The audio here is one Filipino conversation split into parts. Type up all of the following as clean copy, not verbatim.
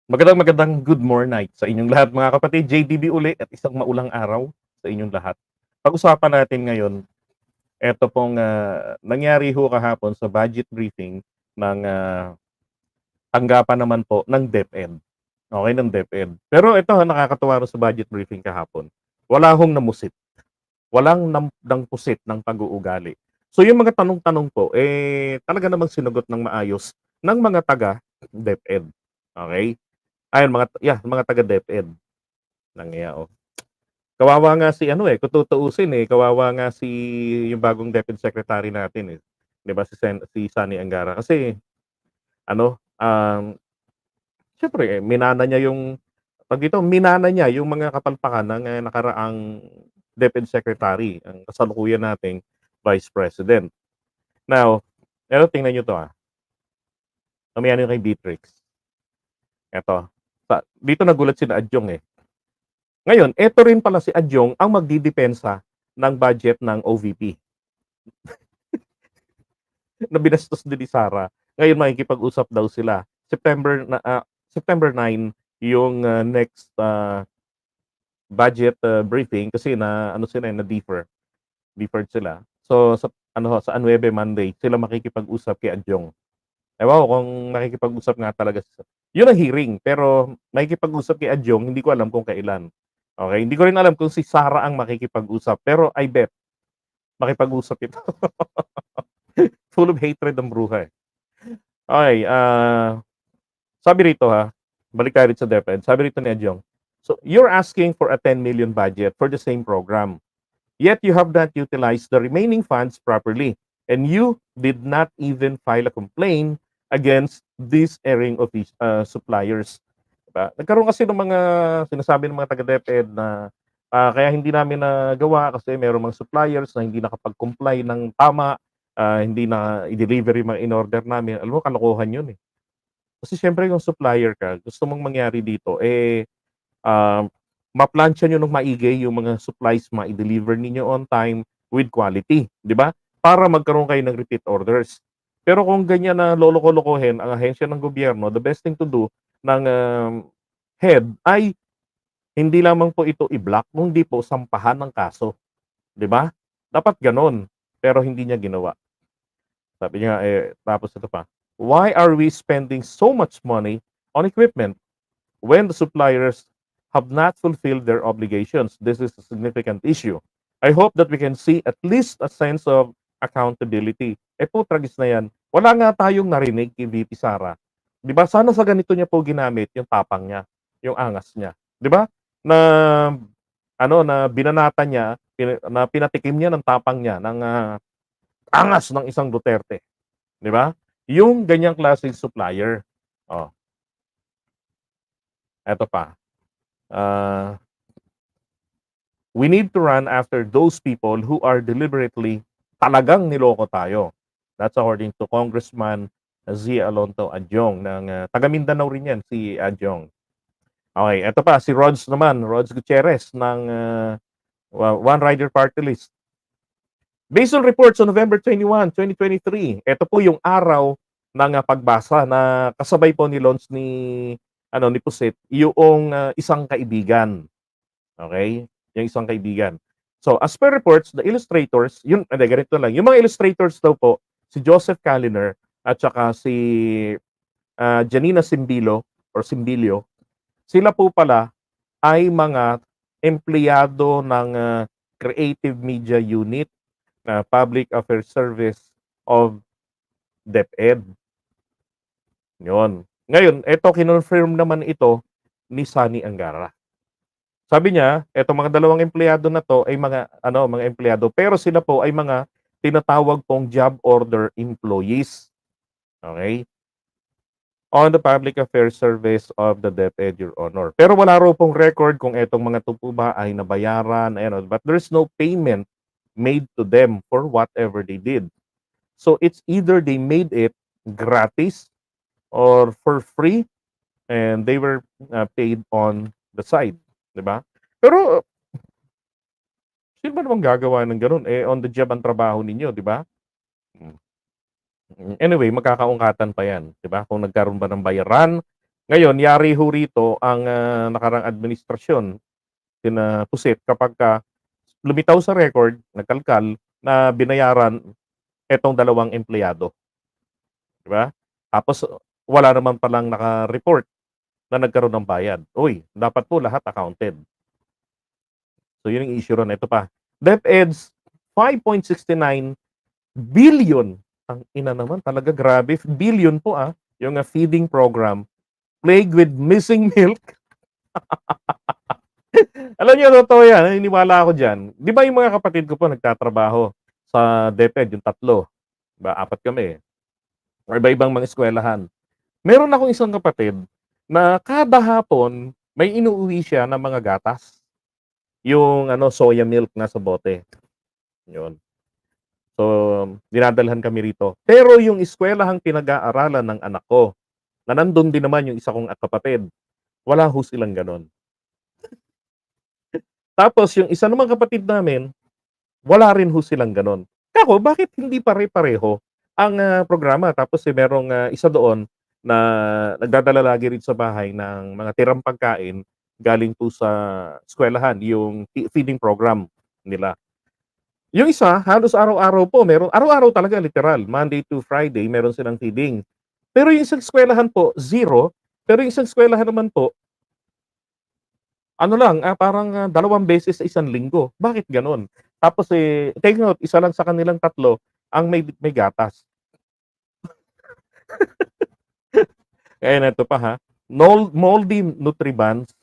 Magandang good morning sa inyong lahat mga kapatid. JDB uli at isang maulang araw sa inyong lahat. Pag-usapan natin ngayon, eto pong nangyari ho kahapon sa budget briefing ng tanggapan naman po ng DepEd. Okay, ng DepEd. Pero ito nakakatuwa rin sa budget briefing kahapon. Wala hong namusit. Walang pusit ng pag-uugali. So yung mga tanong-tanong po, talaga namang sinagot ng maayos ng mga taga DepEd. Okay? Ayun, mga taga DepEd. Nangya, oh. Kawawa nga si ano kung tutuusin kawawa nga si yung bagong DepEd secretary natin 'Di ba si Sunny Angara kasi ano, siyempre minana niya yung minana niya yung mga kapalpakan ng nakaraang DepEd secretary, ang kasalukuyan nating Vice President. Now, pero tingnan niyo 'to, mamaya na kay Beatrix. Eto, dito nagulat sina Adjong. Ngayon, eto rin pala si Adjong ang magdidepensa ng budget ng OVP na binastos din ni Sara. Ngayon makikipag-usap daw sila. September 9 yung next budget briefing kasi na ano sila deferred sila. So sa 9 Monday sila makikipag-usap kay Adjong. Ewan ko kung makikipag-usap nga talaga yun ang hearing, pero makikipag-usap kay Adjong hindi ko alam kung kailan. Okay, hindi ko rin alam kung si Sara ang makikipag-usap, pero I bet makipag-usap ito. Full of hatred ang bruha. Okay, sabi rito balik tayo sa DepEd. Sabi rito ni Adjong, so you're asking for a 10 million budget for the same program. Yet you have not utilized the remaining funds properly. And you did not even file a complaint against these erring suppliers. Diba? Nagkaroon kasi ng mga sinasabi ng mga taga-DepEd na kaya hindi namin nagawa kasi mayroong mga suppliers na hindi nakapag-comply ng tama, hindi na i-deliver yung mga in-order namin. Alam mo, kalokohan yun Kasi siyempre yung supplier ka, gusto mong mangyari dito, um, maplansya nyo ng maigi yung mga supplies ma-deliver ninyo on time with quality, di ba? Para magkaroon kayo ng repeat orders. Pero kung ganyan na loloko-lokohin ang ahensya ng gobyerno, the best thing to do ng head ay hindi lamang po ito i-block, kundi po sampahan ng kaso, di ba? Dapat ganon, pero hindi niya ginawa. Sabi niya, tapos ito pa, why are we spending so much money on equipment when the suppliers have not fulfilled their obligations? This is a significant issue. I hope that we can see at least a sense of accountability. Tragis na yan. Wala nga tayong narinig kay VP Sara. Di ba? Sana sa ganito niya po ginamit yung tapang niya, yung angas niya. Di ba? Na na binanata niya, na pinatikim niya ng tapang niya, ng angas ng isang Duterte. Di ba? Yung ganyang klaseng supplier. Oh, eto pa. We need to run after those people who are deliberately talagang niloko tayo. That's according to Congressman Zia Alonto Adjong ng taga Mindanao rin yan, si Adjong. Okay, eto pa, si Rods naman, Rods Gutierrez ng One Rider Party List. Based on reports on November 21, 2023, ito po yung araw ng pagbasa na kasabay po ni launch ni Pusit, yung isang kaibigan. Okay? Yung isang kaibigan. So, as per reports, the illustrators, ganito lang. Yung mga illustrators daw po, si Joseph Caliner at saka si Janina Simbilio, sila po pala ay mga empleyado ng Creative Media Unit na Public Affairs Service of DepEd. Yun. Ngayon, kinonfirm naman ito ni Sunny Angara. Sabi niya, etong mga dalawang empleyado na to ay mga empleyado, pero sila po ay mga tinatawag pong job order employees. Okay? On the Public Affairs Service of the DepEd, Your Honor. Pero wala raw pong record kung etong mga to po ba ay nabayaran, but there's no payment made to them for whatever they did. So it's either they made it gratis or for free and they were paid on the side. Diba? Pero sino ba namang gagawa ng ganun? On the job ang trabaho ninyo, di ba? Anyway, magkakaungkatan pa yan, di ba? Kung nagkaroon ba ng bayaran Ngayon yari ho rito ang, nakaraang administrasyon, sina Puset kapagka lumitaw sa record, nagkalkal na binayaran etong dalawang empleyado, 'di ba? Tapos wala naman palang naka-report na nagkaroon ng bayad. Uy, dapat po lahat accounted. So yun yung issue ron, eto pa, DepEd's 5.69 billion, ang ina naman talaga grabe, billion po, yung, feeding program plagued with missing milk. Alam niyo totoo yan, naniniwala ako diyan. 'Di ba yung mga kapatid ko po nagtatrabaho sa DepEd, yung tatlo, 'di ba, 4 kami, or iba-ibang mga eskuwelahan. Meron akong isang kapatid na kada hapon may inuuwi siya na mga gatas, yung ano, soya milk na sa bote, yun. So, dinadalhan kami rito. Pero yung eskuwelahang pinag-aaralan ng anak ko, na nandun din naman yung isa kong kapatid, wala ho silang gano'n. Tapos yung isa namang kapatid namin, wala rin ho silang gano'n. Kako, bakit hindi pare-pareho ang, programa? Tapos, merong, isa doon na nagdadala lagi rin sa bahay ng mga tirang pagkain galing po sa eskuwelahan, yung feeding program nila. Yung isa halos araw-araw po meron, araw-araw talaga literal, Monday to Friday meron silang feeding. Pero yung isang eskuwelahan po, zero. Pero yung isang eskuwelahan naman po, ano lang, parang, 2 beses sa isang linggo. Bakit gano'n? Tapos, take note, isa lang sa kanilang tatlo ang may gatas. Ayan, eto pa, moldy Nutribans,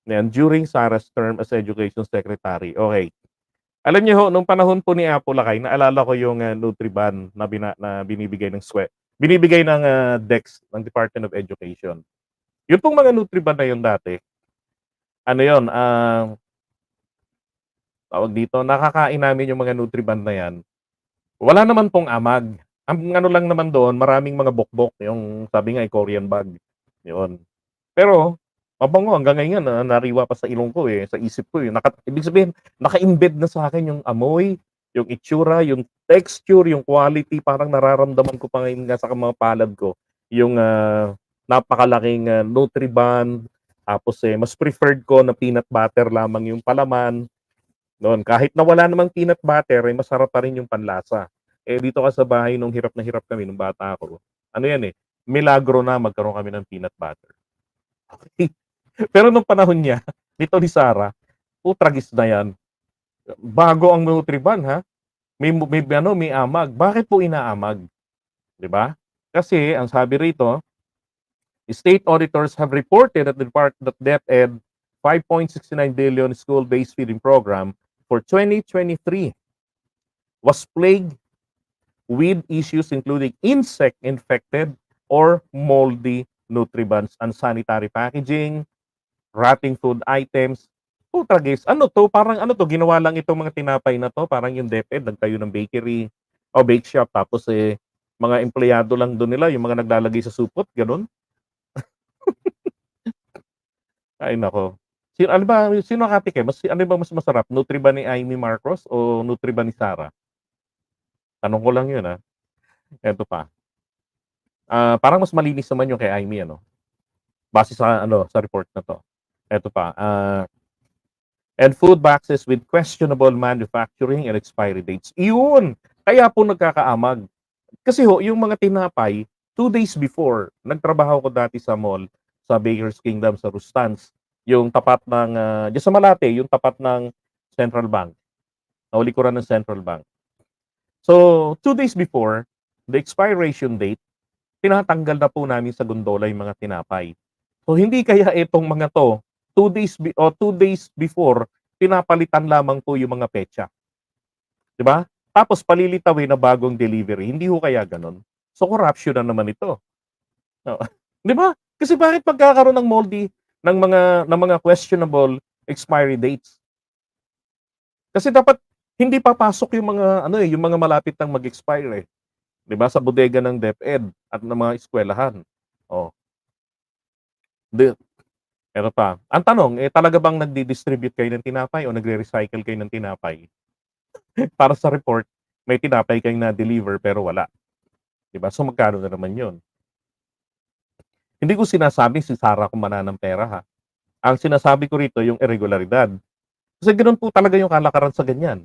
yan, during Sarah's term as Education Secretary. Okey. Alam niyo ho, nung panahon po ni Apo Lakay, naalala ko yung, Nutriban na binibigay ng binibigay ng, DEX, ng Department of Education. Yung pong mga Nutriban na yun dati, ano yun, tawag dito, nakakain namin yung mga Nutriban na yan, wala naman pong amag. Ang ano lang naman doon, maraming mga bokbok, yung sabi nga, Korean bag, yun. Pero mabango hanggang ngayon, nariwa pa sa ilong ko, sa isip ko, ibig sabihin naka-embed na sa akin yung amoy, yung itsura, yung texture, yung quality, parang nararamdaman ko pa ngayon nga sa mga palad ko yung, napakalaking, Nutriban. Tapos, mas preferred ko na peanut butter lamang yung palaman, noon. Kahit na wala namang peanut butter, masarap pa rin yung panlasa. Dito ka sa bahay nung hirap na hirap kami nung bata ako, ano yan, milagro na magkaroon kami ng peanut butter. Pero nung panahon niya, nito ni Sarah, tragis na yan. Bago ang Nutriban, may ano, may amag. Bakit po inaamag? 'Di ba? Kasi ang sabi rito, state auditors have reported that DepEd 5.69 billion school-based feeding program for 2023 was plagued with issues including insect-infected or moldy Nutribans, unsanitary packaging, rotting food items. Tragis. Ano 'to, parang ano 'to, ginawa lang itong mga tinapay na 'to, parang yung DepEd nagtayo ng bakery o bake shop, tapos, mga empleyado lang dun nila, yung mga naglalagay sa supot, gano'n? Ay naku. Sino nakatikim? Ano ba mas masarap, Nutriban ni Amy Marcos o Nutriban ni Sarah? Tanong ko lang yun, Eto pa, parang mas malinis naman yung kay Amy ano, base sa ano, sa report na 'to. Eto pa, and food boxes with questionable manufacturing and expiry dates. Iyon! Kaya po nagkakaamag. Kasi ho, yung mga tinapay, 2 days before, nagtrabaho ko dati sa mall, sa Baker's Kingdom, sa Rustans, yung tapat ng, diyan sa Malate, yung tapat ng Central Bank, sa likuran ng Central Bank. So, 2 days before, the expiration date, tinatanggal na po namin sa gondola yung mga tinapay. So, hindi kaya itong mga 'to, 2 days before, pinapalitan lamang po yung mga petsa, 'di ba? Tapos palilitawin na bagong delivery, hindi ho kaya gano'n? So, corruption na naman ito, oo. 'Di ba? Kasi bakit magkakaroon ng moldy, ng mga questionable expiry dates? Kasi dapat hindi papasok yung mga ano, yung mga malapit ng mag-expire, 'di ba, sa bodega ng DepEd at ng mga eskuwelahan. Oh, 'di eto pa, ang tanong, talaga bang nagdi-distribute kayo ng tinapay o nagre-recycle kayo ng tinapay? Para sa report, may tinapay kayong na-deliver pero wala, 'di ba? So, magkano na naman 'yun? Hindi ko sinasabi si Sara kumana ng pera ha. Ang sinasabi ko rito yung irregularidad. Kasi gano'n po talaga yung kalakaran sa ganyan.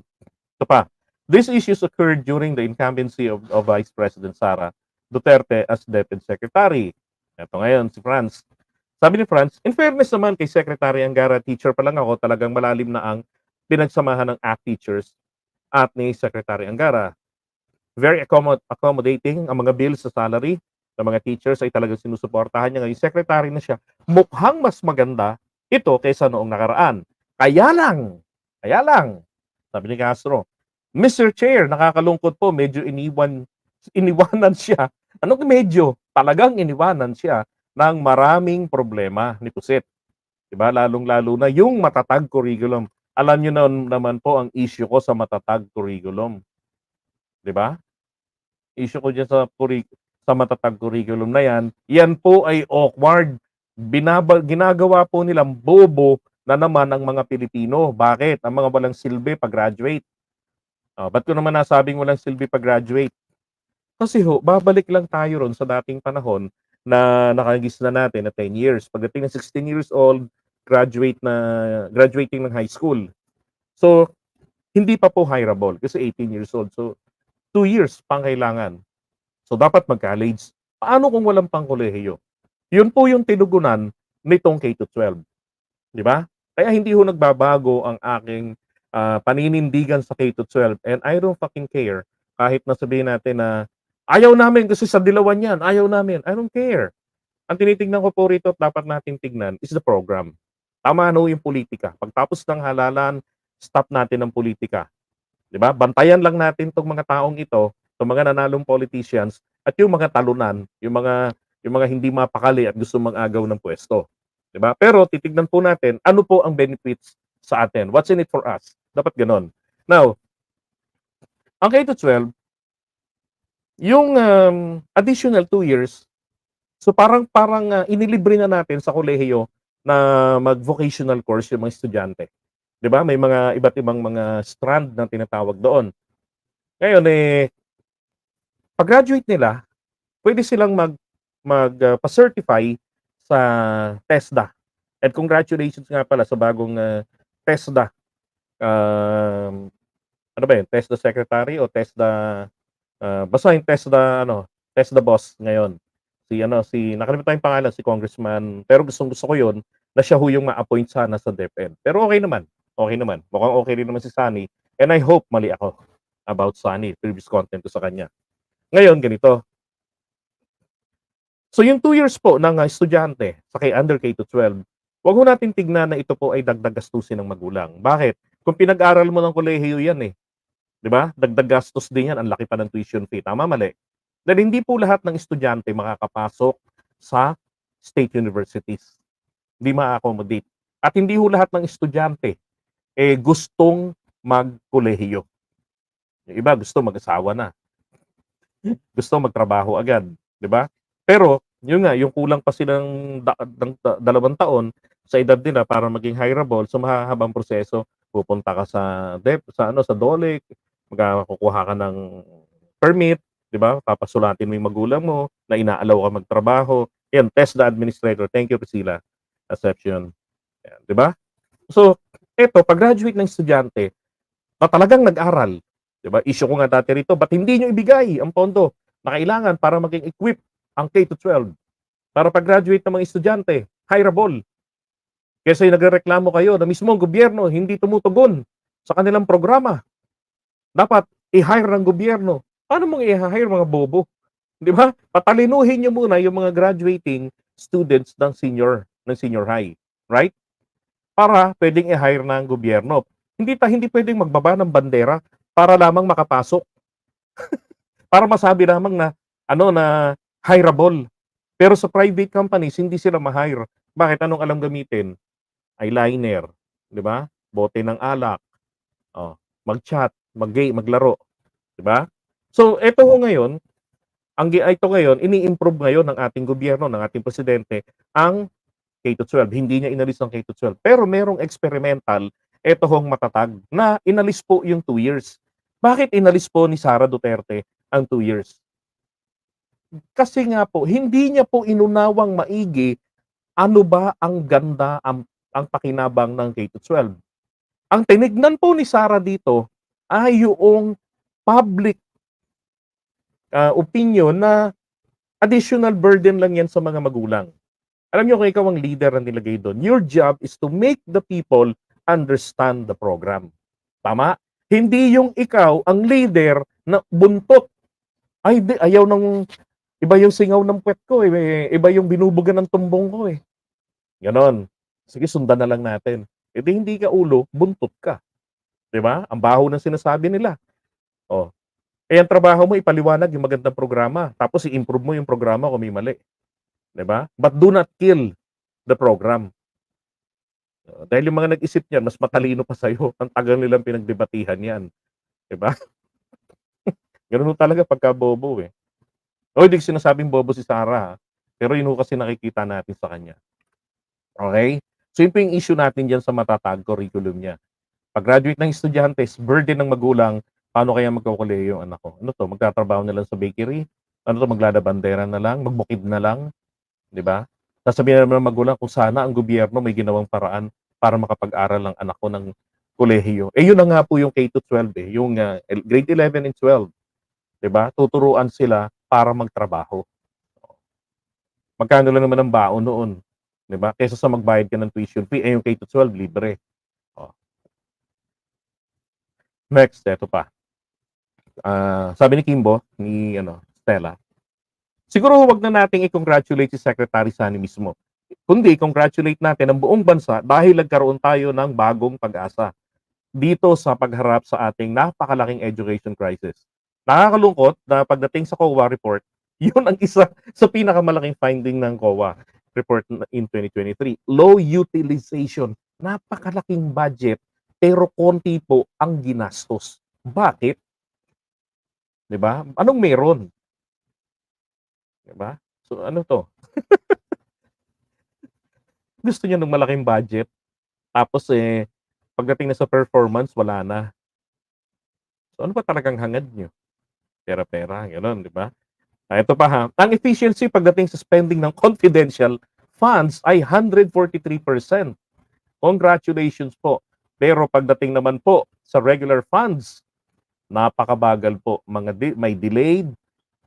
Ito pa, these issues occurred during the incumbency of Vice President Sara Duterte as Deputy Secretary. Ito ngayon, si Franz. Sabi ni Franz, in fairness naman kay Secretary Angara, teacher pa lang ako, talagang malalim na ang pinagsamahan ng ACT teachers at ni Secretary Angara. Very accommodating ang mga bills sa salary ng mga teachers ay talagang sinusuportahan niya. Ngayon, secretary na siya. Mukhang mas maganda ito kaysa noong nakaraan. Kaya lang, sabi ni Castro, Mr. Chair, nakakalungkot po, medyo iniwanan siya. Anong medyo? Talagang iniwanan siya ng maraming problema ni Pusit. Diba? Lalong-lalo na yung matatag curriculum. Alam niyo naman po ang issue ko sa matatag curriculum. Diba? Issue ko diyan sa matatag curriculum na yan po ay awkward. Ginagawa po nilang bobo na naman ang mga Pilipino. Bakit? Ang mga walang silbi pag-graduate. Ba't ko naman nasabing walang silbi pag-graduate? Kasi babalik lang tayo ron sa dating panahon na nakagis na natin na 10 years. Pagdating ng 16 years old, graduating ng high school. So, hindi pa po hireable kasi 18 years old. So, 2 years pang kailangan. So, dapat mag-college. Paano kung walang pangkolehiyo? Yun po yung tinugunan nitong K-12. Di ba? Kaya hindi ho nagbabago ang aking paninindigan sa K-12. And I don't fucking care kahit na sabihin natin na ayaw namin kasi sa dilawan yan. Ayaw namin. I don't care. Ang tinitignan ko po rito at dapat natin tignan is the program. Tama no yung politika. Pagtapos ng halalan, stop natin ang politika. 'Di ba? Bantayan lang natin 'tong mga taong ito, 'tong mga nanalong politicians at yung mga talunan, yung mga hindi mapakali at gusto mag-agaw ng pwesto. 'Di ba? Pero titignan po natin ano po ang benefits sa atin. What's in it for us? Dapat ganoon. Now, ang K-12, yung additional 2 years, so parang inilibre na natin sa kolehiyo na mag-vocational course yung mga estudyante. 'Di ba? May mga iba't ibang mga strand na tinatawag doon. Ngayon pag-graduate nila, pwede silang pa-certify sa TESDA. And congratulations nga pala sa bagong TESDA. Ano ba 'yun? TESDA secretary o TESDA basta yung TESDA boss ngayon. Si nakalimutan yung pangalan, si Congressman, pero gustong-gusto ko 'yun na siya ho yung ma-appoint sana sa DepEd. Pero okay naman, okay naman. Mukhang okay rin naman si Sunny and I hope mali ako about Sunny, previous content ko sa kanya. Ngayon ganito, so yung 2 years po ng estudyante sa under K-12, wag ho natin tignan na ito po ay dagdag gastusin ng magulang. Bakit? Kung pinag-aral mo ng kolehiyo yan 'di ba? Dagdag gastos din yan, ang laki pa ng tuition fee. Tama, mali? Dahil hindi po lahat ng estudyante makakapasok sa state universities. Hindi ma-accommodate. At hindi ho lahat ng estudyante gustong magkolehiyo. Yung iba gusto mag-asawa na. Gusto magtrabaho agad, 'di ba? Pero yun nga, yung kulang pa silang 2 taon sa edad nila para maging hireable, so mahahabang proseso. Pupunta ka sa DOLE, kukuha ka ng permit, 'di ba? Papasulatin mo yung magulang mo na inaalaw ka magtrabaho. Yan, TESDA administrator. Thank you, Priscilla. Exception. Yan, 'di ba? So, eto, pag-graduate ng estudyante na talagang nag-aral, 'di ba? Issue ko nga dati rito, ba't hindi nyo ibigay ang pondo na kailangan para maging equip ang K-12? Para pag-graduate ng mga estudyante, hireable. Kaysa yung nagrereklamo kayo na mismo ang gobyerno hindi tumutugon sa kanilang programa. Dapat i-hire ng gobyerno. Paano mong i-hire mga bobo? 'Di ba? Patalinuhin niyo muna yung mga graduating students ng senior high, right? Para pwedeng i-hire ng gobyerno. Hindi pwedeng magbaba ng bandera para lamang makapasok. Para masabi lamang na hireable. Pero sa private companies hindi sila ma-hire. Bakit? Anong alam gamitin? Eyeliner, 'di ba? Bote ng alak. Mag-chat, mag-game, maglaro, 'di ba? So ito ngayon ini-improve ngayon ng ating gobyerno, ng ating presidente ang K-12. Hindi niya inalis ang K-12. Pero merong experimental, ito hong matatag na inalis po yung 2 years. Bakit inalis po ni Sara Duterte ang 2 years? Kasi nga po, hindi niya po inunawang maigi ano ba ang ganda, ang pakinabang ng K-12. Ang tinignan po ni Sarah dito ay yung public opinion na additional burden lang yan sa mga magulang. Alam niyo kung ikaw ang leader na nilagay doon, your job is to make the people understand the program. Tama? Hindi yung ikaw ang leader na buntot. Ay, di, ayaw ng iba yung singaw ng puwet ko eh, iba yung binubuga ng tumbong ko eh. Ganon. Sige, sundan na lang natin. Eh di hindi ka ulo, buntot ka. 'Di ba? Ang baho ng sinasabi nila. Oh. Eh ang trabaho mo ipaliwanag yung magandang programa, tapos i-improve mo yung programa kung may mali. 'Di ba? But do not kill the program. Dahil yung mga nag-isip niyan mas matalino pa sa'yo, ang tagal nilang pinagdebatihan 'yan, 'di ba? Gano'n ho talaga pagka bobo, eh. O hindi ko sinasabing bobo si Sarah, pero yun ho kasi nakikita natin sa kanya. Okay? So yun po yung issue natin diyan sa matatag curriculum niya. Pag-graduate ng estudyante is burden ng magulang, paano kaya magkokolehiyo yung anak ko? Ano 'to, magtatrabaho na lang sa bakery? Ano 'to, maglalabandera na lang, magbukid na lang, 'di ba? Sasabihin naman ng magulang kung sana ang gobyerno may ginawang paraan para makapag-aral ang anak ko ng kolehiyo. Eh, yun na nga po yung K-12, eh, yung, grade 11 and 12, 'di ba? Tuturuan sila para magtrabaho. Magkano lang naman ang baon noon, 'di ba? Kaysa sa magbayad ka ng tuition fee, eh, yung K-12 libre. Oh, next, eto pa. Sabi ni Kimbo, ni Stella, siguro wag na nating i-congratulate si Secretary Sani mismo. Kundi congratulate natin ang buong bansa dahil nagkaroon tayo ng bagong pag-asa dito sa pagharap sa ating napakalaking education crisis. Nakakalungkot na pagdating sa COA report, yun ang isa sa pinakamalaking finding ng COA report in 2023. Low utilization. Napakalaking budget pero konti po ang ginastos. Bakit? 'Di ba? Anong meron? 'Di ba? So ano 'to? Gusto niya ng malaking budget tapos, pagdating na sa performance wala na. So ano ba talagang hangad niyo? Pera-pera, gano'n, 'di ba? Ito pa ha, ang efficiency pagdating sa spending ng confidential funds ay 143%. Congratulations po. Pero pagdating naman po sa regular funds, napakabagal po. May delayed,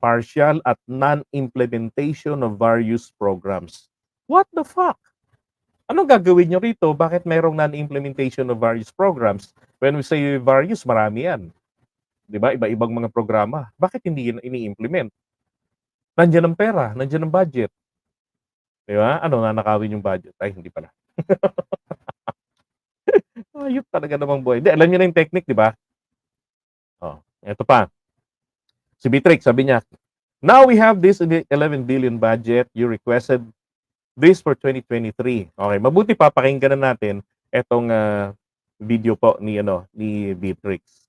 partial at non-implementation of various programs. What the fuck? Anong gagawin nyo rito? Bakit mayroong non-implementation of various programs? When we say various, marami yan. 'Di ba? Iba-ibang mga programa. Bakit hindi yun ini-implement? Nandiyan ang pera, nandiyan ang budget. 'Di ba? Ano, nanakawin yung budget? Ay, hindi pala. Hayop talaga namang buhay. Hindi, alam niyo na yung technique, 'di ba? Oh, eto pa. Si Bitrix, sabi niya, now we have this 11 billion budget. You requested this for 2023. Okay, mabuti papakinggan na natin etong video po ni Beatrix.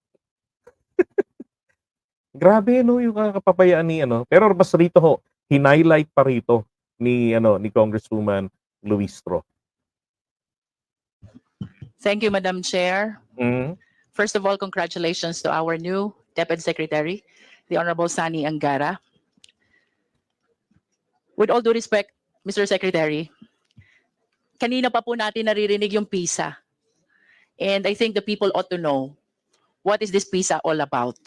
Grabe no yung kapapayaan ni pero mas rito ho, hinighlight pa rito ni Congresswoman Luistro. Thank you, Madam Chair. Mm. First of all, congratulations to our new Deputy Secretary, the Honorable Sani Angara. With all due respect, Mr. Secretary, kanina pa po natin naririnig yung PISA. And I think the people ought to know what is this PISA all about.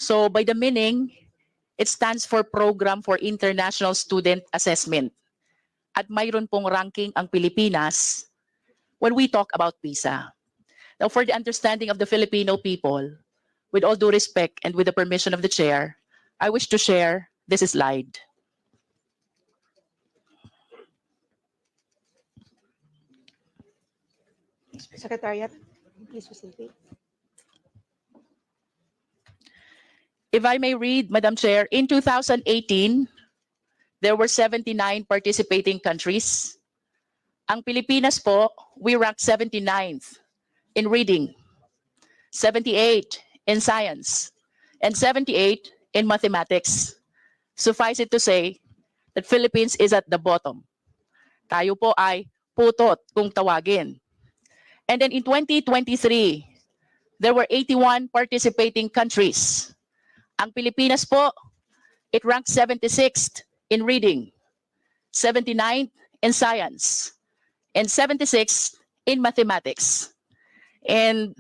So by the meaning, it stands for Program for International Student Assessment. At mayroon pong ranking ang Pilipinas when we talk about PISA. Now, for the understanding of the Filipino people, with all due respect and with the permission of the chair, I wish to share this slide. Secretariat, please facilitate. If I may read, Madam Chair, in 2018, there were 79 participating countries. Ang Pilipinas po, we ranked 79th in reading, 78 in science, and 78 in mathematics. Suffice it to say that Philippines is at the bottom. Tayo po ay putot kung tawagin. And then in 2023, there were 81 participating countries. Ang Pilipinas po it ranked 76th in reading, 79th in science, and 76th in mathematics. And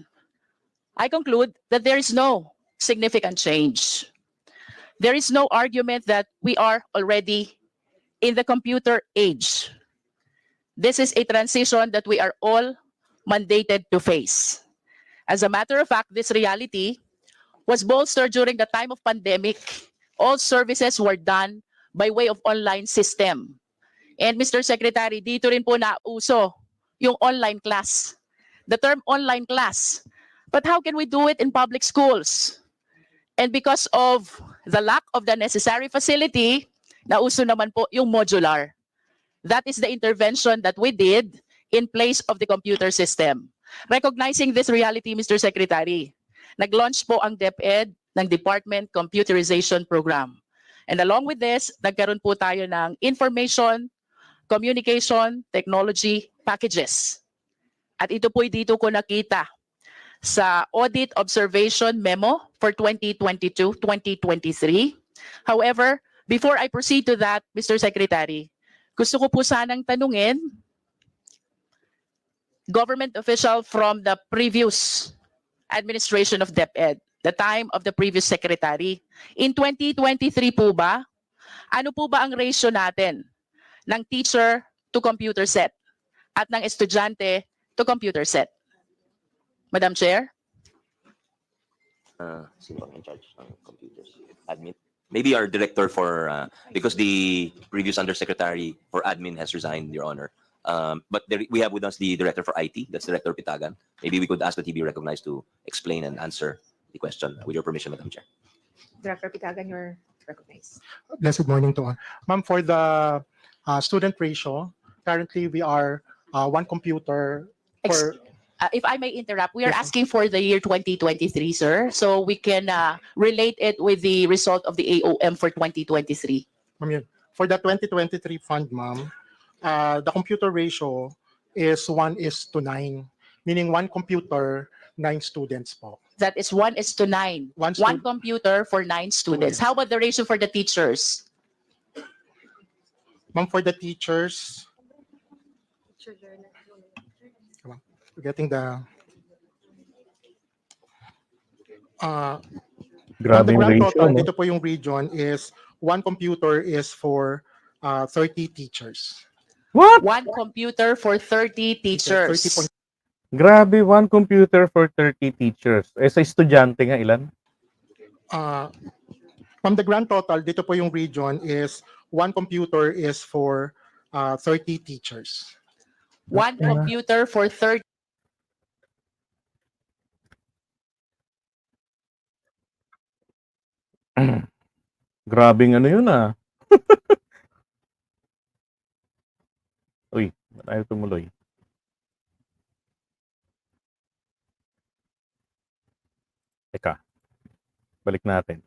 I conclude that there is no significant change. There is no argument that we are already in the computer age. This is a transition that we are all mandated to face. As a matter of fact, this reality was bolstered during the time of pandemic. All services were done by way of online system. And Mr. Secretary, dito rin po nauso yung online class. The term online class. But how can we do it in public schools? And because of the lack of the necessary facility, nauso naman po yung modular. That is the intervention that we did in place of the computer system. Recognizing this reality, Mr. Secretary, nag-launch po ang DepEd ng Department Computerization Program. And along with this, nagkaroon po tayo ng information, communication, technology packages. At ito po'y dito ko nakita sa Audit Observation Memo for 2022-2023. However, before I proceed to that, Mr. Secretary, gusto ko po sanang tanungin government official from the previous administration of DepEd, the time of the previous secretary. In 2023 po ba, ano po ba ang ratio natin ng teacher to computer set at ng estudyante to computer set? Madam Chair? Sino ang in charge ng computers? Admin? Maybe our director for, because the previous undersecretary for admin has resigned, Your Honor. But we have with us the director for IT, that's Director Pitagan. Maybe we could ask that he be recognized to explain and answer the question. With your permission, Madam Chair. Director Pitagan, you're recognized. Blessed morning to all. Ma'am, for the student ratio, currently we are one computer for, If I may interrupt, we are Yes, ma'am. asking for the year 2023, sir, so we can relate it with the result of the AOM for 2023. ma'am, yun. For the 2023 fund, ma'am, the computer ratio is 1:9, meaning one computer, 9 students po. That is 1:9. One One stu- computer for 9 students. How about the ratio for the teachers? Ma'am, for the teachers, getting the Grabe the yung grand ratio, total, no? dito po yung region is one computer is for 30 teachers. What? One computer for 30 teachers. 30 Grabe, one computer for 30 teachers. Eh, sa estudyante nga, ilan? From the grand total, dito po yung region is one computer is for 30 teachers. One computer for 30. Grabing ano yun, ah. Uy, ayaw tumuloy. Teka, balik natin.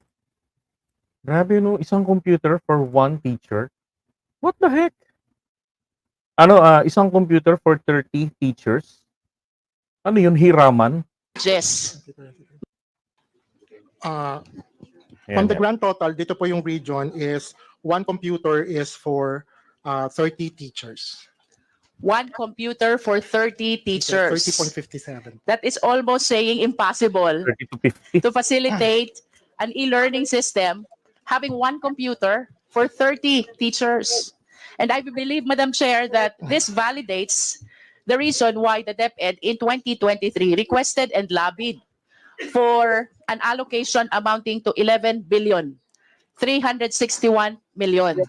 Grabe, no? Isang computer for one teacher? What the heck? Ano, isang computer for 30 teachers? Ano yun, hiraman? Yes. From the Ayan, grand total, dito po yung region is one computer is for 30 teachers. One computer for 30 teachers. 30.57. That is almost saying impossible 30 to 50. to facilitate an e-learning system having one computer for 30 teachers. And I believe, Madam Chair, that this validates the reason why the DepEd in 2023 requested and lobbied for an allocation amounting to 11 billion, 361 million.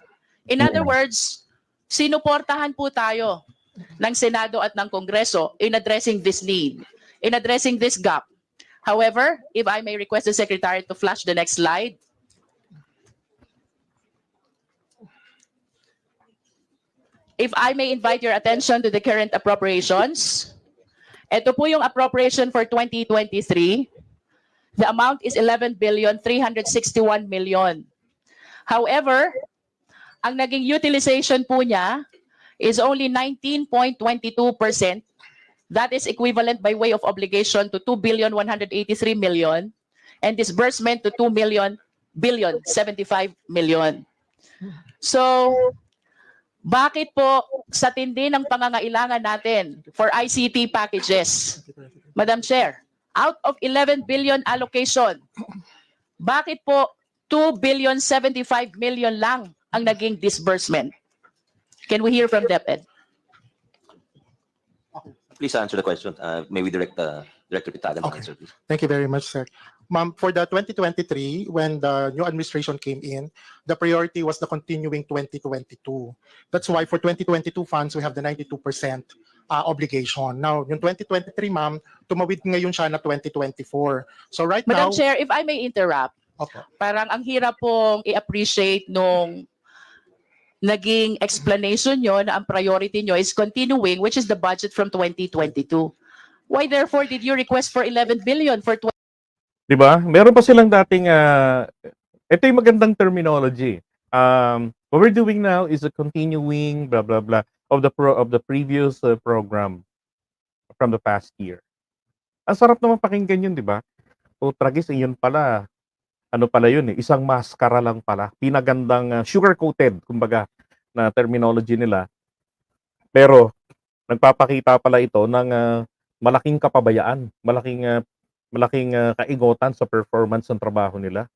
In other words, sinuportahan po tayo ng Senado at ng Kongreso in addressing this need, in addressing this gap. However, if I may request the Secretary to flash the next slide. If I may invite your attention to the current appropriations. Ito po yung appropriation for 2023. The amount is 11 billion 361 million. However, ang naging utilization po niya is only 19.22%. That is equivalent by way of obligation to 2 billion 183 million and disbursement to 2 million billion, 75 million. So, bakit po sa tindi ng pangangailangan natin for ICT packages, Madam Chair, out of 11 billion allocation, bakit po 2 billion 75 million lang ang naging disbursement? Can we hear from DepEd? Please answer the question. May we direct Director Pitagan to Okay. answer, please. Thank you very much, sir. Ma'am, for the 2023, when the new administration came in, the priority was the continuing 2022. That's why for 2022 funds, we have the 92% obligation. Now, yung 2023, ma'am, tumawid ngayon siya na 2024. So right Madam now, Chair, if I may interrupt, Opo. parang ang hirap pong i-appreciate nung naging explanation nyo na ang priority nyo is continuing, which is the budget from 2022. Why therefore did you request for 11 billion for 'Di ba? Meron pa silang dating ito yung magandang terminology. What we're doing now is a continuing blah blah blah of the previous program from the past year. Ang sarap naman pakinggan yun, 'di ba? O tragis yun pala. Ano pala yun eh, isang maskara lang pala. Pinagandang sugar-coated kumbaga na terminology nila. Pero nagpapakita pala ito ng malaking kapabayaan, malaking kaigotan sa performance ng trabaho nila.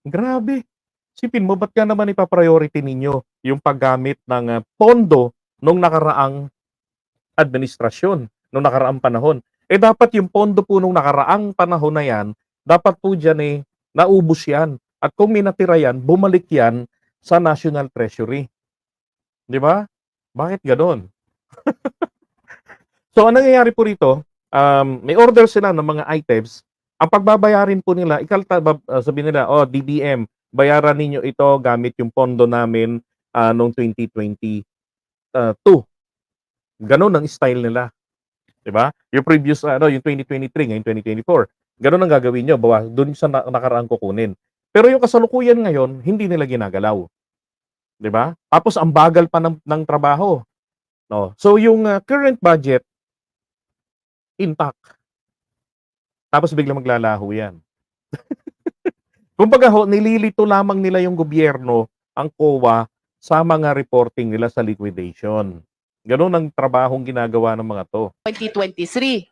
Grabe. Sipin mo, ba't ka naman ipa-priority ninyo yung paggamit ng pondo nung nakaraang administrasyon, nung nakaraang panahon? Eh dapat yung pondo po nung nakaraang panahon na yan, dapat po dyan naubos yan. At kung may natira yan, bumalik yan sa National Treasury. Di ba? Bakit ganon? So, ang nangyayari po rito, may order sila ng mga items. Ang pagbabayarin po nila, sabihin nila, DBM, bayaran ninyo ito gamit yung pondo namin noong 2022. Ganon ang style nila. 'Di ba? Yung previous yung 2023 ngayon 2024. Ganon ang gagawin niyo, doon sa nakaraang kukunin. Pero yung kasalukuyan ngayon, hindi nila ginagalaw. 'Di ba? Tapos ang bagal pa ng trabaho. No. So yung current budget intact. Tapos biglang maglalaho 'yan. Kumbaga nililito lamang nila yung gobyerno, ang COA, sa mga reporting nila sa liquidation. Ganun ang trabahong ginagawa ng mga to. 2023?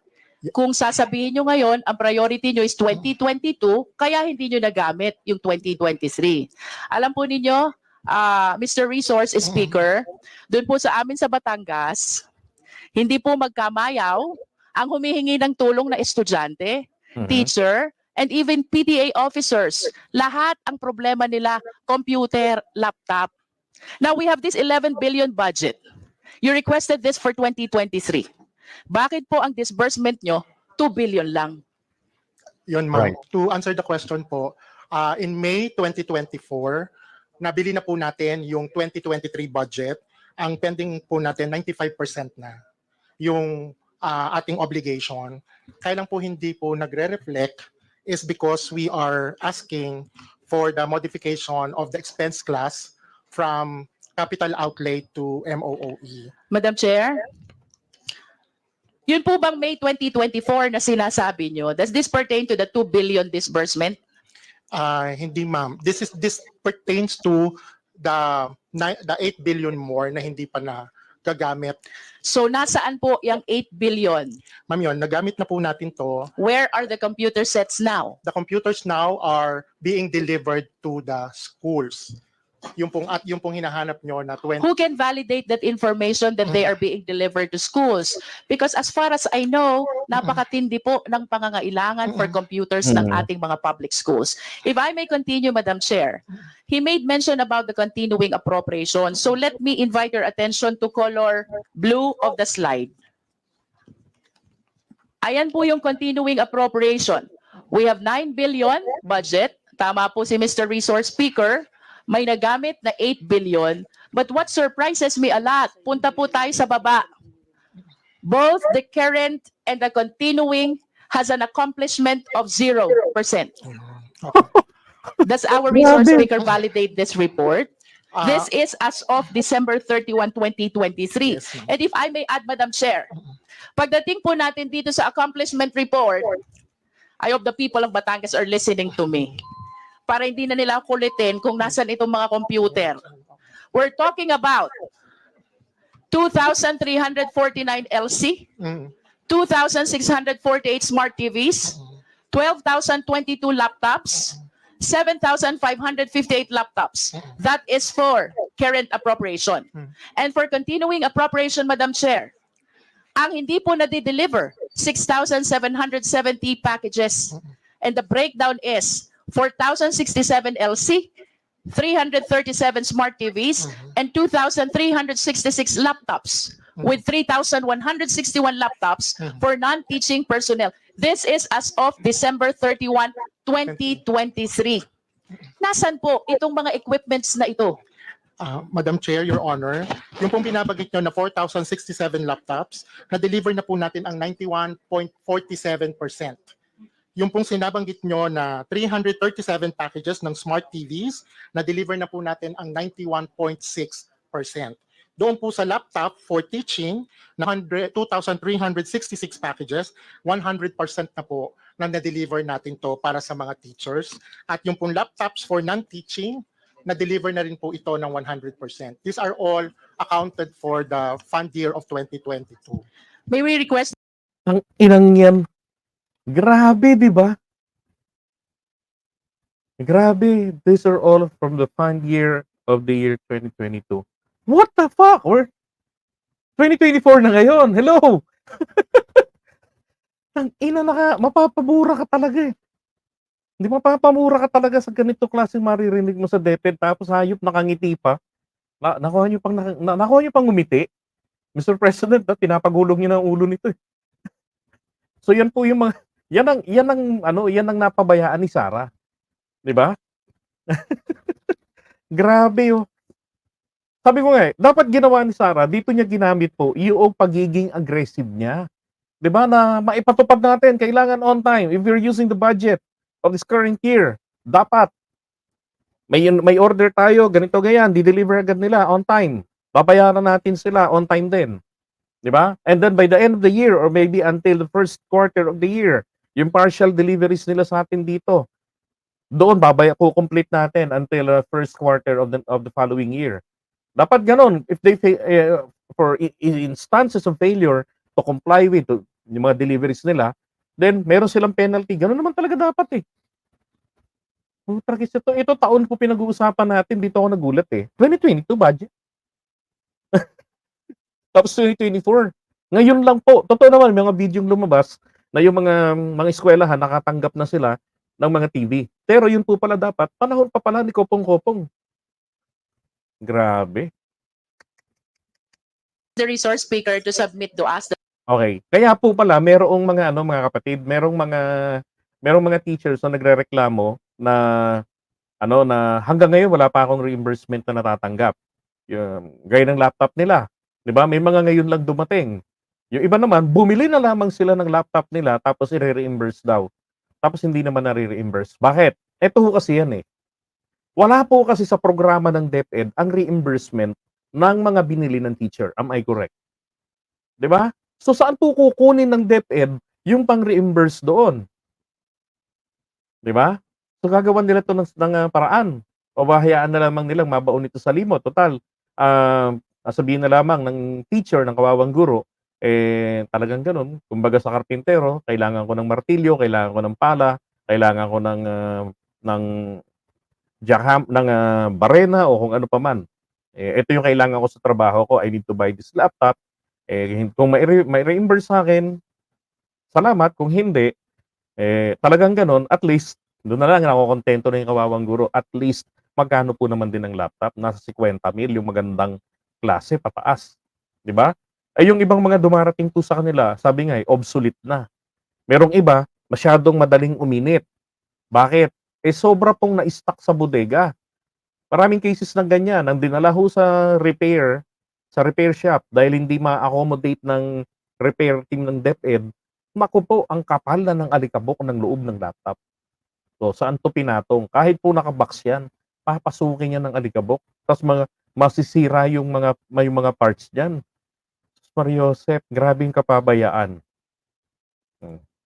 Kung sasabihin nyo ngayon, ang priority nyo is 2022, kaya hindi nyo nagamit yung 2023. Alam po ninyo, Mr. Resource Speaker, doon po sa amin sa Batangas, hindi po magkamayaw ang humihingi ng tulong na estudyante, teacher, and even PTA officers. Lahat ang problema nila, computer, laptop. Now we have this 11 billion budget. You requested this for 2023. Bakit po ang disbursement nyo 2 billion lang? Yun, ma'am. Right. To answer the question po, in May 2024, nabili na po natin yung 2023 budget. Ang pending po natin, 95% na yung ating obligation. Kaya lang po hindi po nagre-reflect is because we are asking for the modification of the expense class from capital outlay to MOOE. Madam Chair? Yun po bang May 2024 na sinasabi nyo, does this pertain to the 2 billion disbursement? Hindi, ma'am. This pertains to the 8 billion more na hindi pa na gagamit. So nasaan po yung 8 billion? Ma'am, yun, nagamit na po natin to. Where are the computer sets now? The computers now are being delivered to the schools. Yung pong hinahanap nyo na 20. Who can validate that information that they are being delivered to schools? Because as far as I know, napakatindi po ng pangangailangan for computers ng ating mga public schools. If I may continue, Madam Chair, he made mention about the continuing appropriation. So let me invite your attention to color blue of the slide. Ayan po yung continuing appropriation. We have 9 billion budget. Tama po si Mr. Resource Speaker. May nagamit na 8 billion. But what surprises me a lot, punta po tayo sa baba. Both the current and the continuing has an accomplishment of 0%. Does our resource speaker validate this report? This is as of December 31, 2023. Yes, ma'am. And if I may add, Madam Chair, pagdating po natin dito sa accomplishment report, I hope the people of Batangas are listening to me. para hindi na nila kulitin kung nasan itong mga computer. We're talking about 2,349 LC, Mm. 2,648 smart TVs, 12,022 laptops, 7,558 laptops. That is for current appropriation. And for continuing appropriation, Madam Chair, ang hindi po nadi-deliver, 6,770 packages. And the breakdown is 4,067 LC, 337 smart TVs, and 2,366 laptops, with 3,161 laptops for non-teaching personnel. This is as of December 31, 2023. Nasaan po itong mga equipments na ito? Madam Chair, Your Honor, yung pong binabagit nyo na 4,067 laptops, na-deliver na po natin ang 91.47%. Yung pong sinabanggit nyo na 337 packages ng smart TVs, na-deliver na po natin ang 91.6%. Doon po sa laptop for teaching, na 2,366 packages, 100% na po na na-deliver natin to para sa mga teachers. At yung pong laptops for non-teaching, na-deliver na rin po ito ng 100%. These are all accounted for the fund year of 2022. May we request Ang inang yan. Grabe, di ba? Grabe. These are all from the fund year of the year 2022. What the fuck? Or 2024 na ngayon. Hello! Ang ina mapapabura ka talaga eh. Hindi mapapamura ka talaga sa ganito klaseng maririnig mo sa DepEd tapos hayop nakangiti pa. Nakuha niyo pang ngumiti. Mr. President, pinapagulong niyo ng ulo nito eh. So yan po yung mga yan ang napabayaan ni Sara. 'Di ba? Grabe oh. Sabi ko nga dapat ginawa ni Sara, dito niya ginamit po yung pagiging aggressive niya. 'Di ba na maipatupad natin kailangan on time if you're using the budget of this current year. Dapat may order tayo, ganito ganyan, di-deliver agad nila on time. Babayaran natin sila on time din. 'Di ba? And then by the end of the year or maybe until the first quarter of the year, yung partial deliveries nila sa atin dito, doon complete natin until first quarter of the following year. Dapat ganun. If they for instances of failure to comply with yung mga deliveries nila, then meron silang penalty. Ganun naman talaga dapat eh. Tragis ito taon po pinag-uusapan natin, dito ako nagulat eh. 2022 budget. Tapos 2024. Ngayon lang po, totoo naman, may mga video lumabas na yung mga eskwelahan nakatanggap na sila ng mga TV. Pero yun po pala dapat, panahon pa pala ni Kopong-Kopong. Grabe. the resource speaker to submit to us the Okay. Kaya po pala merong mga kapatid, merong mga teachers na nagrereklamo na na hanggang ngayon wala pa akong reimbursement na natatanggap. Yung gaya ng laptop nila, 'di ba? May mga ngayon lang dumating. Yung iba naman bumili na lamang sila ng laptop nila tapos i-reimburse daw. Tapos hindi naman nare-reimburse. Bakit? Ito ho kasi yan eh. Wala po kasi sa programa ng DepEd ang reimbursement ng mga binili ng teacher. Am I correct? 'Di ba? So saan po kukunin ng DepEd yung pang-reimburse doon? 'Di ba? So gagawan nila 'to ng paraan. O bahayaan na lamang nilang mabaon ito sa limot. Total, sabihin na lamang ng teacher, ng kawawang guro, talagang ganun. Kumbaga sa karpintero, kailangan ko ng martilyo, kailangan ko ng pala, kailangan ko ng jackham, ng barena o kung ano pa man. Ito yung kailangan ko sa trabaho ko. I need to buy this laptop. Kung may reimburse sa akin, salamat. Kung hindi, talagang ganun, at least, doon na lang ako kontento na yung kawawang guro. At least, magkano po naman din ng laptop? Nasa 50,000 yung magandang klase, pataas. Di ba? Ay yung ibang mga dumarating po sa kanila, sabi nga obsolete na. Merong iba, masyadong madaling uminit. Bakit? Sobra pong na-stock sa bodega. Maraming cases ng ganyan. Ang dinala ho sa repair shop, dahil hindi ma-accommodate ng repair team ng DepEd, naku po, ang kapal na ng alikabok ng loob ng laptop. So, saan to pinatong? Kahit po nakabox yan, papasukin yan ng alikabok. Tapos masisira yung mga parts dyan. Mariosep, grabing kapabayaan.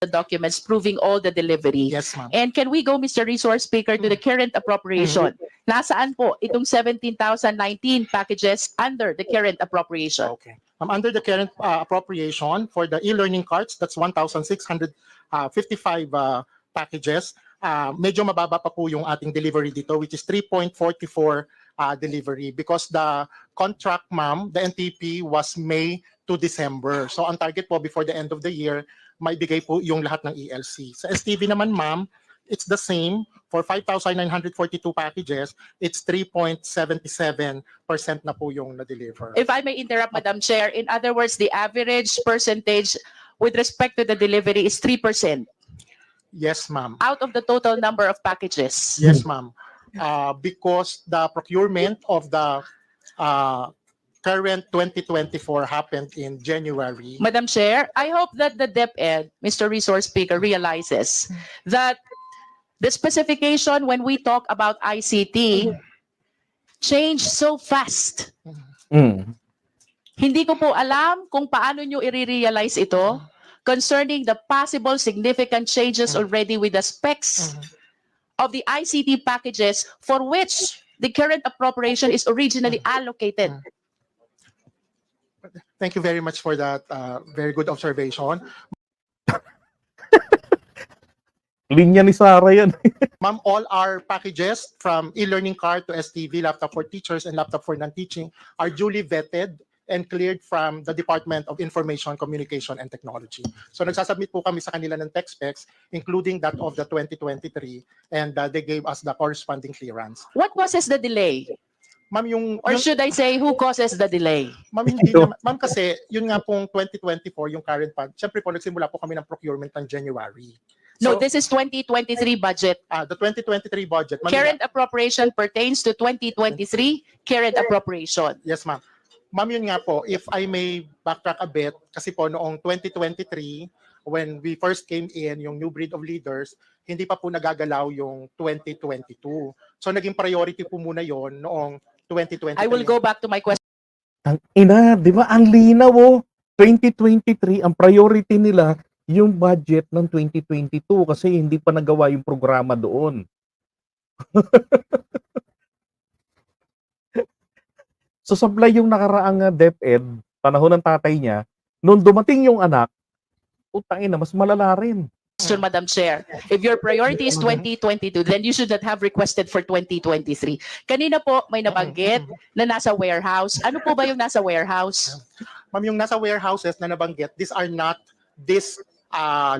the documents proving all the delivery. Yes, ma'am. And can we go, Mr. Resource Speaker, to the current appropriation? Nasaan po itong 17,019 packages under the current appropriation? Okay. Under the current appropriation for the e-learning cards, that's 1,655 packages. Medyo mababa pa po yung ating delivery dito, which is 3.44 delivery because the contract, ma'am, the NTP was May to December. So ang target po before the end of the year, maibigay po yung lahat ng ELC. Sa STV naman, ma'am, it's the same. For 5,942 packages, it's 3.77% na po yung na-deliver. If I may interrupt, Madam Chair, in other words, the average percentage with respect to the delivery is 3% Yes, ma'am. out of the total number of packages. Yes, ma'am. Because the procurement of the current 2024 happened in January. Madam Chair, I hope that the DepEd, Mr. Resource Speaker, realizes that the specification when we talk about ICT changed so fast. Mm. Hindi ko po alam kung paano nyo i-realize ito concerning the possible significant changes already with the specs of the ICT packages for which the current appropriation is originally allocated. Thank you very much for that very good observation. Linya ni Sarah yan. Ma'am, all our packages from e-learning card to STV, laptop for teachers and laptop for non-teaching are duly vetted and cleared from the Department of Information, Communication and Technology. So nagsasubmit po kami sa kanila ng tech specs, including that of the 2023, and they gave us the corresponding clearance. What causes the delay? Ma'am, Or should I say, who causes the delay? Ma'am, hindi naman, ma'am, kasi yun nga pong 2024, yung current fund, syempre po nagsimula po kami ng procurement ng January. No, So, this is 2023 budget. the 2023 budget. Ma'am, Current appropriation pertains to 2023 current appropriation. Yes, ma'am. Ma'am, yun nga po, if I may backtrack a bit, kasi po noong 2023, when we first came in, yung new breed of leaders, hindi pa po nagagalaw yung 2022. So naging priority po muna yon noong 2023. I will go back to my question. Ang ina, di ba? Ang linaw, oh. 2023, ang priority nila, yung budget ng 2022 kasi hindi pa nagawa yung programa doon. So sablay yung nakaraang DepEd, panahon ng tatay niya, nung dumating yung anak, utangin na, mas malala rin. Madam Chair. If your priority is 2022, then you should not have requested for 2023. Kanina po may nabanggit na nasa warehouse. Ano po ba yung nasa warehouse? Ma'am, yung nasa warehouses na nabanggit, these are not these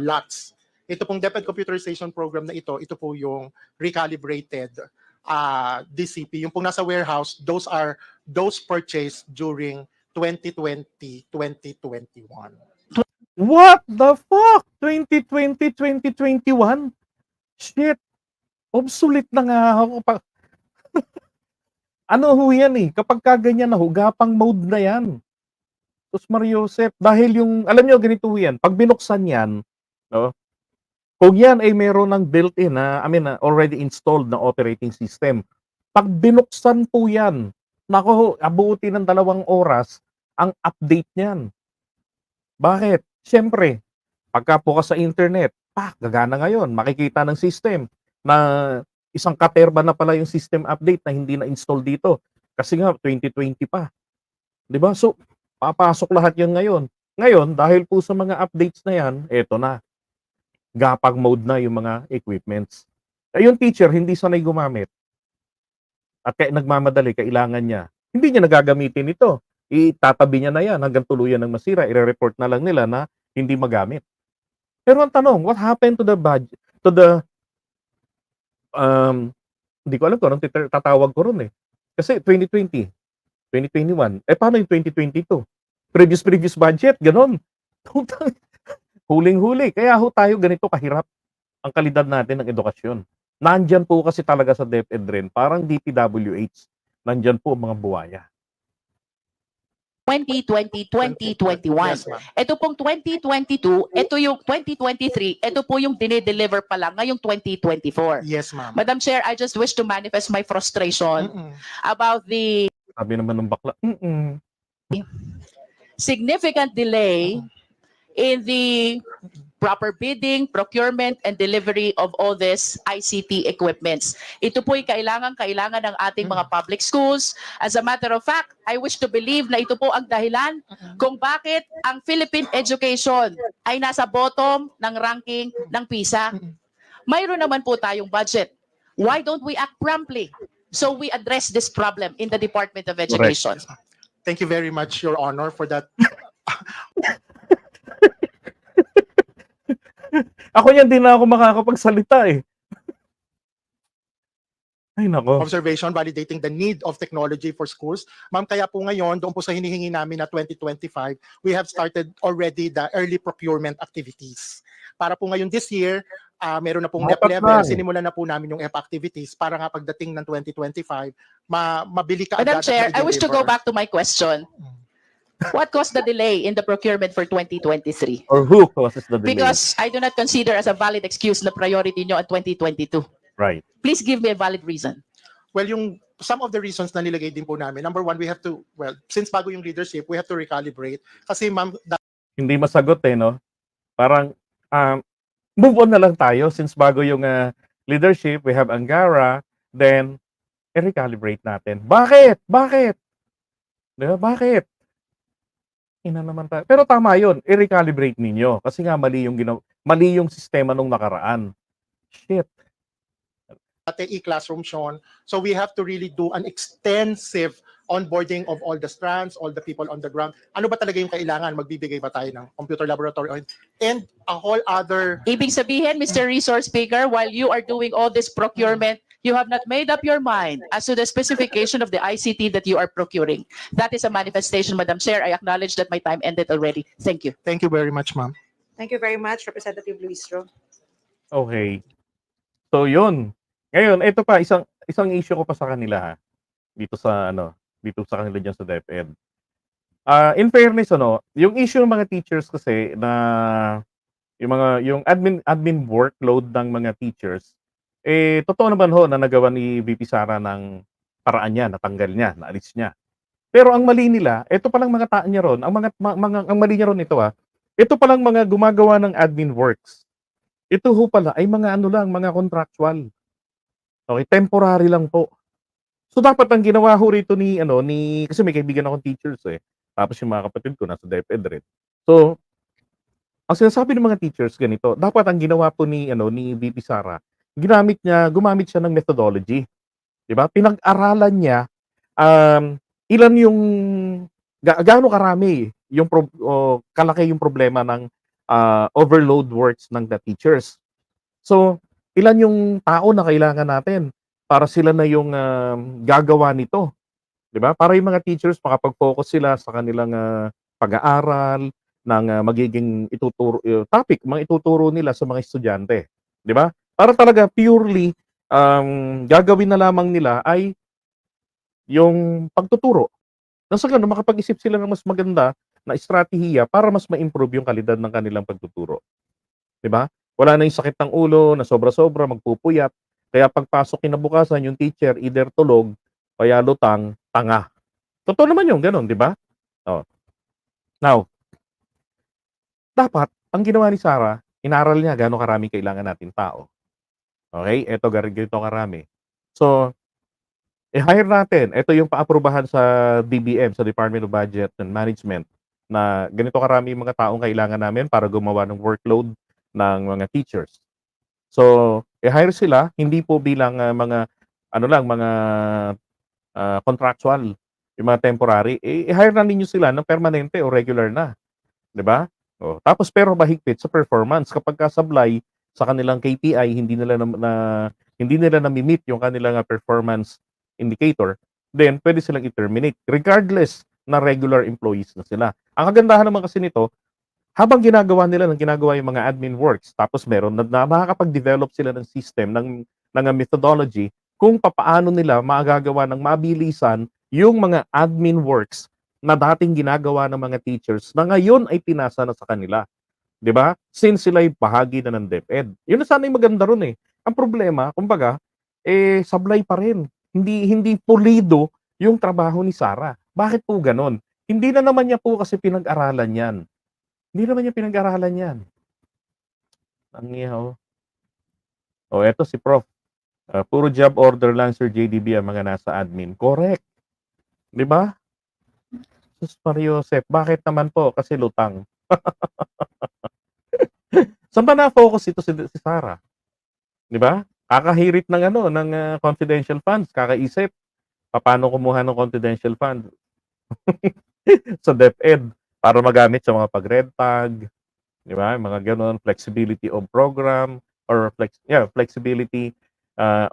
lots. Ito pong DepEd computerization program na ito po yung recalibrated DCP. Yung pong nasa warehouse, those are those purchased during 2020, 2021. What the fuck? 2020, 2021? Shit. Obsolete na nga ako. Ano ho yan eh? Kapag kaganyan na ho, gapang mode na yan. Sus Mariosep, dahil yung, alam nyo, ganito ho yan. Pag binuksan yan, no? Kung yan ay meron ng built-in, already installed na operating system. Pag binuksan po yan, nako ho, abuti ng 2 oras ang update niyan. Bakit? Siyempre, pagka po ka sa internet, gagana ngayon, makikita ng system na isang katerba na pala yung system update na hindi na-install dito. Kasi nga, 2020 pa. Diba? So, papasok lahat yun ngayon. Ngayon, dahil po sa mga updates na yan, eto na. Gapang mode na yung mga equipments. Yung teacher, hindi sanay gumamit. At kaya nagmamadali, kailangan niya. Hindi niya nagagamitin ito. Itatabi niya na yan hanggang tuluyan ng masira. I-report na lang nila na hindi magamit. Pero ang tanong, what happened to the budget, to the, hindi ko alam kung anong tatawag ko ron eh. Kasi 2020, 2021, paano yung 2022? Previous budget, ganon. Huling-huli. Kaya ho tayo ganito kahirap ang kalidad natin ng edukasyon. Nandyan po kasi talaga sa DepEd rin, parang DPWH, nandyan po mga buwaya. 2020, 2021. Yes, ma'am. Ito pong 2022, ito yung 2023, ito po yung dinideliver pa lang ngayong 2024. Yes, ma'am. Madam Chair, I just wish to manifest my frustration Mm-mm. about the Sabi naman ng bakla, significant delay in the proper bidding, procurement, and delivery of all this ICT equipments. Ito po'y kailangan ng ating mga public schools. As a matter of fact, I wish to believe na ito po ang dahilan kung bakit ang Philippine education ay nasa bottom ng ranking ng PISA. Mayroon naman po tayong budget. Why don't we act promptly so we address this problem in the Department of Education? Thank you very much, Your Honor, for that. Ako yan, din na ako makakapagsalita eh. Ay, nako. Observation validating the need of technology for schools. Ma'am, kaya po ngayon, doon po sa hinihingi namin na 2025, we have started already the early procurement activities. Para po ngayon this year, meron na pong NEP Dapat level, lang. sinimulan na po namin yung EP activities para nga pagdating ng 2025, mabili ka Madam agad at Chair, I wish to go ma-deliver. back to my question. What caused the delay in the procurement for 2023? Or who causes the delay? Because I do not consider as a valid excuse na priority nyo at 2022. Right. Please give me a valid reason. Well, some of the reasons na nilagay din po namin, number one, we have to, since bago yung leadership, we have to recalibrate. Kasi ma'am, Hindi masagot eh, no? Parang, move on na lang tayo since bago yung leadership, we have Angara, then, i-recalibrate natin. Bakit? Bakit? Diba? Bakit? Ina naman tayo. Pero tama yun, i-recalibrate ninyo. Kasi nga mali yung sistema nung nakaraan. Shit. e-classroom, Sean. So we have to really do an extensive onboarding of all the strands, all the people on the ground. Ano ba talaga yung kailangan? Magbibigay ba tayo ng computer laboratory? And a whole other... Ibig sabihin, Mr. Resource Speaker, while you are doing all this procurement, you have not made up your mind as to the specification of the ICT that you are procuring. That is a manifestation, Madam Chair. I acknowledge that my time ended already. Thank you. Thank you very much, ma'am. Thank you very much, Representative Luistro. Okay. So, yun. Ngayon, ito pa, isang issue ko pa sa kanila, ha? Dito sa kanila dyan sa DepEd. In fairness, yung issue ng mga teachers kasi na yung admin workload ng mga teachers, totoo naman ho na nagawa ni VP Sara ng paraan niya, natanggal niya, naalis niya. Pero ang mali nila, ito palang mga taan niya ron, ang mali niya ron ito ito palang mga gumagawa ng admin works. Ito ho pala ay mga mga contractual. Okay, temporary lang po. So dapat ang ginawa ho rito ni kasi may kaibigan akong teachers Tapos yung mga kapatid ko nasa DepEd rin. So ang sinasabi ng mga teachers ganito, dapat ang ginawa po ni VP Sara, gumamit siya ng methodology. 'Di ba? Pinag-aralan niya ilan yung gaano karami yung kalaki yung problema ng overload works ng the teachers. So ilan yung tao na kailangan natin para sila na yung gagawa nito. 'Di ba? Para yung mga teachers makapag-focus sila sa kanilang pag-aaral ng magiging topic, mga ituturo nila sa mga estudyante. 'Di ba? Para talaga purely gagawin na lamang nila ay yung pagtuturo. Nang sa ganun, makapag-isip sila ng mas maganda na estratehiya para mas ma-improve yung kalidad ng kanilang pagtuturo. 'Di ba? Wala na yung sakit ng ulo na sobra-sobra, magpupuyat. Kaya pagpasok kinabukasan yung teacher, either tulog, kaya lutang, tanga. Totoo naman yung ganun, di ba? Oh. Now, dapat, ang ginawa ni Sara, inaral niya gaano karami kailangan natin tao. Okay? Ito, ganito karami. So, i-hire natin. Ito yung paaprubahan sa DBM, sa Department of Budget and Management, na ganito karami mga taong kailangan namin para gumawa ng workload ng mga teachers. So, i-hire sila, hindi po bilang mga contractual, yung mga temporary. I-hire na ninyo sila ng permanente o regular na. 'Di ba? Tapos pero mahigpit sa performance kapag kasablay sa kanilang KPI, hindi nila na-meet yung kanilang performance indicator, then pwede silang i-terminate regardless na regular employees na sila. Ang kagandahan naman kasi nito, habang ginagawa yung mga admin works, tapos meron na nakakapag-develop sila ng system, ng methodology, kung papaano nila magagawa ng mabilisan yung mga admin works na dating ginagawa ng mga teachers na ngayon ay pinasa na sa kanila. 'Di ba? Since sila ay bahagi na ng DepEd. Yun na sana yung maganda ron Ang problema, kumbaga, sablay pa rin. Hindi pulido yung trabaho ni Sara. Bakit po ganon? Hindi na naman niya po kasi pinag-aralan yan. Hindi naman niya pinag-aralan yan. Ang ihaw. Oh, eto si Prof. Puro job order lang Sir JDB ang mga nasa admin. Correct. 'Di ba? Sus Mariosep, bakit naman po? Kasi lutang. Saan ba na-focus ito si Sarah? 'Di ba? Kakahirit ng ano, ng confidential funds, kakaisip papaano kumuha ng confidential fund sa DepEd para magamit sa mga pag-red tag, 'di ba? Mga gano'n, flexibility of program or flexibility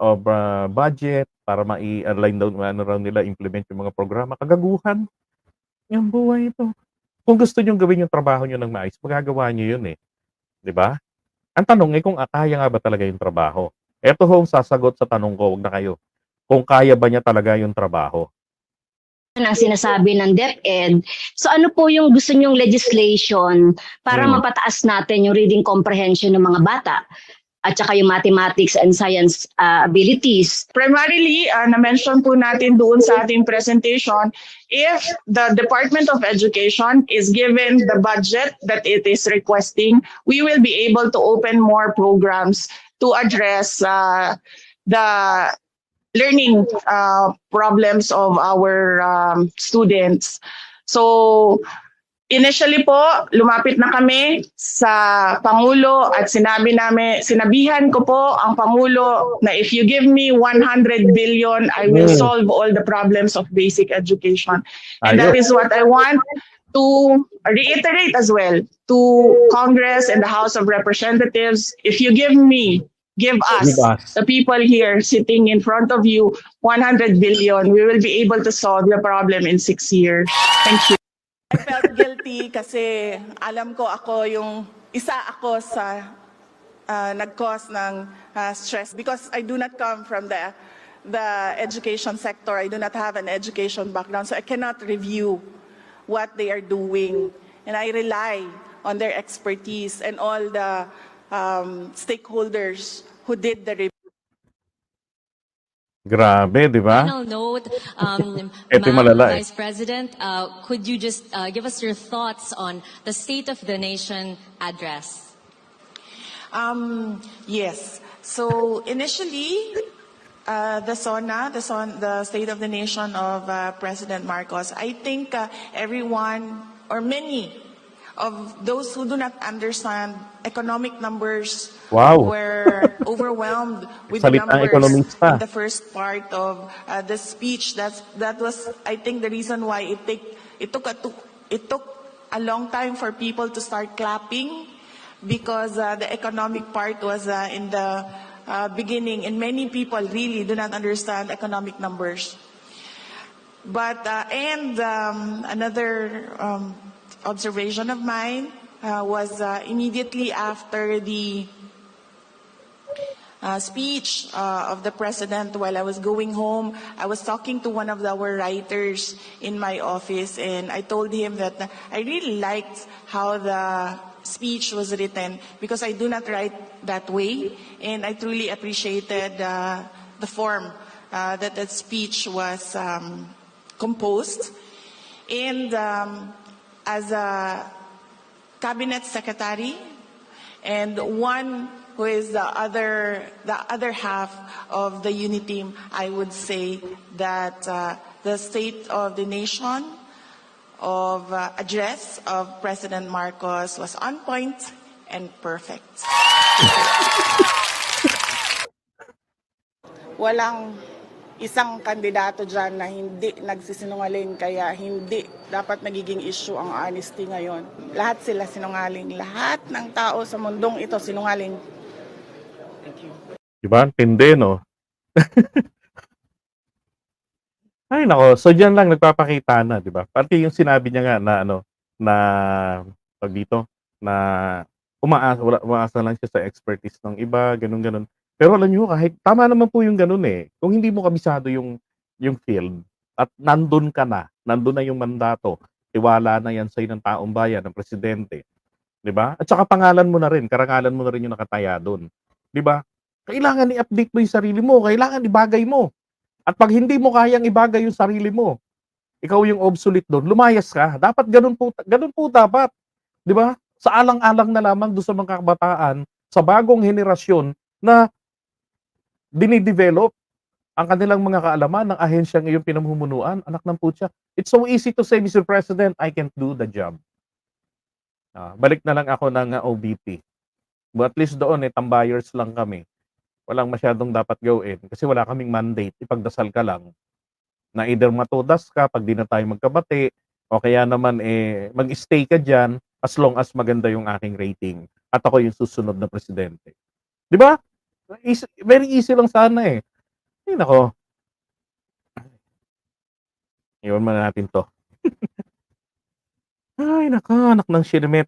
of budget para mai-align daw ano raw nila implement yung mga programa. Kagaguhan. Yung buhay ito. Kung gusto niyong gawin yung trabaho niyo ng maayos, magagawa niyo 'yun eh, 'di ba? Ang tanong eh kung kaya nga ba talaga yung trabaho. Eto ho ang sasagot sa tanong ko, wag na kayo. Kung kaya ba niya talaga yung trabaho. Ang sinasabi ng DepEd. So ano po yung gusto nyong legislation para mapataas natin yung reading comprehension ng mga bata at saka yung mathematics and science abilities? Primarily, na-mention po natin doon sa ating presentation, if the Department of Education is given the budget that it is requesting, we will be able to open more programs to address the learning problems of our students. So, initially po, lumapit na kami sa Pangulo at sinabihan ko po ang Pangulo na if you give me 100 billion, I will solve all the problems of basic education. And that is what I want to reiterate as well to Congress and the House of Representatives. If you give us, the people here sitting in front of you, 100 billion, we will be able to solve the problem in 6 years. Thank you. I felt guilty kasi alam ko isa ako sa nag-cause ng stress because I do not come from the education sector. I do not have an education background, so I cannot review what they are doing. And I rely on their expertise and all the stakeholders who did the review. Grabe, di ba? Final note, Ito malala eh. Vice President, could you just give us your thoughts on the State of the Nation address? Yes. So initially, the State of the Nation of President Marcos, I think everyone or many of those who do not understand economic numbers were overwhelmed with Salitang numbers ekonomista. in the first part of the speech. That was, I think, the reason why it took a long time for people to start clapping because the economic part was in the beginning, and many people really do not understand economic numbers. But another observation of mine was immediately after the speech of the president. While I was going home, I was talking to one of our writers in my office, and I told him that I really liked how the speech was written because I do not write that way, and I truly appreciated the form that the speech was composed. And as a cabinet secretary and one who is the other half of the unit team, I would say that the State of the Nation of address of President Marcos was on point and perfect. Walang isang kandidato dyan na hindi nagsisinungaling, kaya hindi dapat nagiging issue ang honesty ngayon. Lahat sila sinungaling. Lahat ng tao sa mundong ito sinungaling. Thank you. Diba? Tindi, no? Ay, nako. So, dyan lang nagpapakita na, di ba? Pati yung sinabi niya nga na pag dito, na umaasa lang siya sa expertise ng iba, ganun-ganun. Pero alam niyo, kahit tama naman po yung ganun eh. Kung hindi mo kabisado yung field at nandun na yung mandato, tiwala na yan sa'yo ng taong bayan, ng presidente. Di ba? At saka pangalan mo na rin, karangalan mo na rin yung nakataya doon. Di ba? Kailangan i-update mo yung sarili mo, kailangan ibagay mo. At pag hindi mo kayang ibagay yung sarili mo, ikaw yung obsolete doon, lumayas ka. Dapat ganun po dapat. Di ba? Sa alang-alang na lamang doon sa mga kabataan sa bagong henerasyon na dinidevelop ang kanilang mga kaalaman ng ahensyang iyong pinamumunuan. Anak ng putya. It's so easy to say, Mr. President, I can't do the job. Balik na lang ako ng OBP. But at least doon, tambayers lang kami. Walang masyadong dapat gawin kasi wala kaming mandate. Ipagdasal ka lang na either matudas ka pag di na tayo magkabati o kaya naman mag-stay ka dyan as long as maganda yung aking rating at ako yung susunod na presidente. Di ba? Very easy lang sana eh. Ay, nako. Iwan muna natin to. Ay, nako, anak ng shirmet.